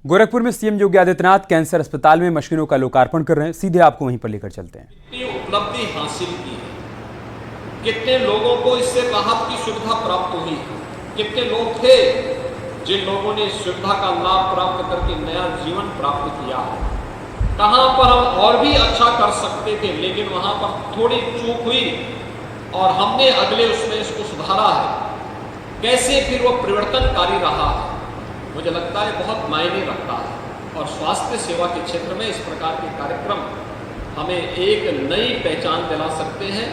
गोरखपुर में CM Yogi Adityanath cancer अस्पताल में मशीनों का लोकार्पण कर रहे हैं। सीधे आपको वहीं पर लेकर चलते हैं। कितनी उपलब्धि हासिल की है, कितने लोगों को इससे राहत की सुविधा प्राप्त हुई है, कितने लोग थे जिन लोगों ने इस सुविधा का लाभ प्राप्त करके नया जीवन प्राप्त किया है। कहां पर हम और भी अच्छा कर सकते थे, लेकिन वहां पर थोड़ी चूक हुई और हमने अगले उसमें इसको सुधारा है। कैसे फिर वो परिवर्तनकारी रहा है, मुझे लगता है बहुत मायने रखता है। और स्वास्थ्य सेवा के क्षेत्र में इस प्रकार के कार्यक्रम हमें एक नई पहचान दिला सकते हैं।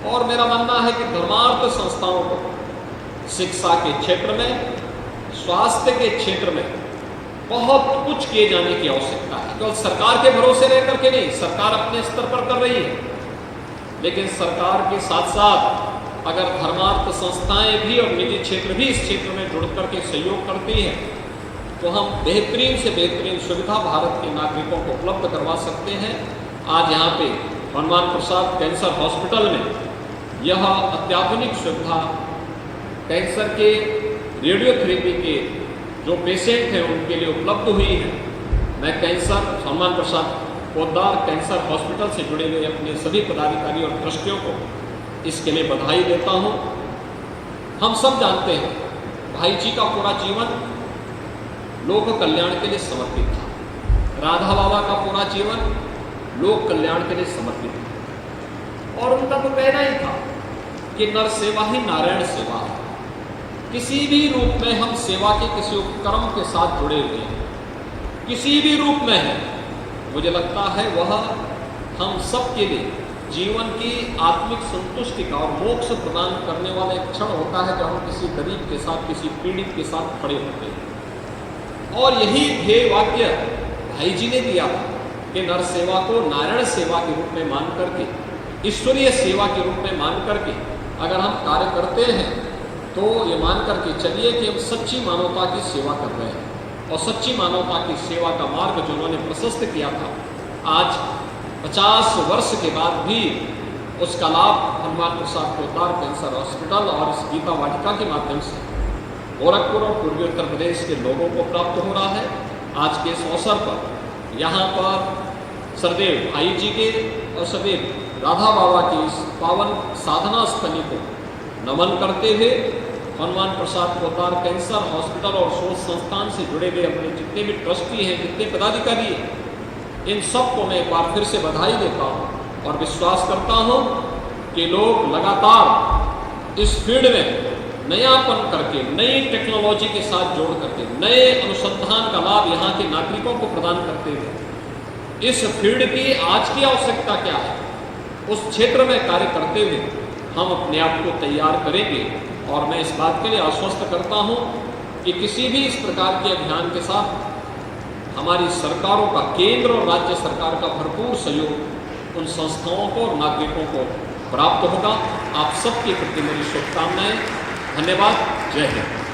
और मेरा मानना है कि धर्मार्थ संस्थाओं को शिक्षा के क्षेत्र में, स्वास्थ्य के क्षेत्र में बहुत कुछ किए जाने की आवश्यकता है। केवल सरकार के भरोसे रह करके नहीं, सरकार अपने स्तर पर कर रही है, लेकिन सरकार के साथ साथ अगर धर्मार्थ संस्थाएं भी और निजी क्षेत्र भी इस क्षेत्र में जुड़ करके सहयोग करती हैं, तो हम बेहतरीन से बेहतरीन सुविधा भारत के नागरिकों को उपलब्ध करवा सकते हैं। आज यहाँ पे हनुमान प्रसाद कैंसर हॉस्पिटल में यह अत्याधुनिक सुविधा कैंसर के रेडियोथेरेपी के जो पेशेंट हैं उनके लिए उपलब्ध हुई है। मैं हनुमान प्रसाद पोद्दार कैंसर हॉस्पिटल से जुड़े हुए अपने सभी पदाधिकारी और ट्रस्टियों को इसके लिए बधाई देता हूँ। हम सब जानते हैं भाई जी का पूरा जीवन लोक कल्याण के लिए समर्पित था। राधा बाबा का पूरा जीवन लोक कल्याण के लिए समर्पित था। और उनका तो कहना ही था कि नर सेवा ही नारायण सेवा है। किसी भी रूप में हम सेवा के किसी उपक्रम के साथ जुड़े हुए हैं, किसी भी रूप में है, मुझे लगता है वह हम सब के लिए जीवन की आत्मिक संतुष्टि का और मोक्ष प्रदान करने वाला एक क्षण होता है जब हम किसी गरीब के साथ, किसी पीड़ित के साथ खड़े होते हैं। और यही ध्येय वाक्य भाई जी ने दिया था कि नर सेवा को नारायण सेवा के रूप में मान करके, ईश्वरीय सेवा के रूप में मान करके अगर हम कार्य करते हैं तो ये मान करके चलिए कि हम सच्ची मानवता की सेवा कर रहे हैं। और सच्ची मानवता की सेवा का मार्ग जो उन्होंने प्रशस्त किया था, आज 50 वर्ष के बाद भी उसका लाभ हनुमान प्रसाद पोद्दार कैंसर हॉस्पिटल और इस गीता वाटिका के माध्यम से गोरखपुर और पूर्वी उत्तर प्रदेश के लोगों को प्राप्त हो रहा है। आज के इस अवसर पर यहाँ पर सदैव भाई जी के और सदैव राधा बाबा की इस पावन साधना स्थली को नमन करते हुए हनुमान प्रसाद पोद्दार कैंसर हॉस्पिटल और शोध संस्थान से जुड़े हुए अपने जितने भी ट्रस्टी हैं, जितने पदाधिकारी हैं, इन सबको मैं एक बार फिर से बधाई देता हूँ और विश्वास करता हूँ कि लोग लगातार इस फील्ड में नयापन करके, नई टेक्नोलॉजी के साथ जोड़ करके, नए अनुसंधान का लाभ यहाँ के नागरिकों को प्रदान करते हुए इस फील्ड की आज की आवश्यकता क्या है, उस क्षेत्र में कार्य करते हुए हम अपने आप को तैयार करेंगे। और मैं इस बात के लिए आश्वस्त करता हूँ कि किसी भी इस प्रकार के अभियान के साथ हमारी सरकारों का, केंद्र और राज्य सरकार का भरपूर सहयोग उन संस्थाओं को और नागरिकों को प्राप्त होगा। आप सबके प्रति मेरी शुभकामनाएं। धन्यवाद। जय हिंद।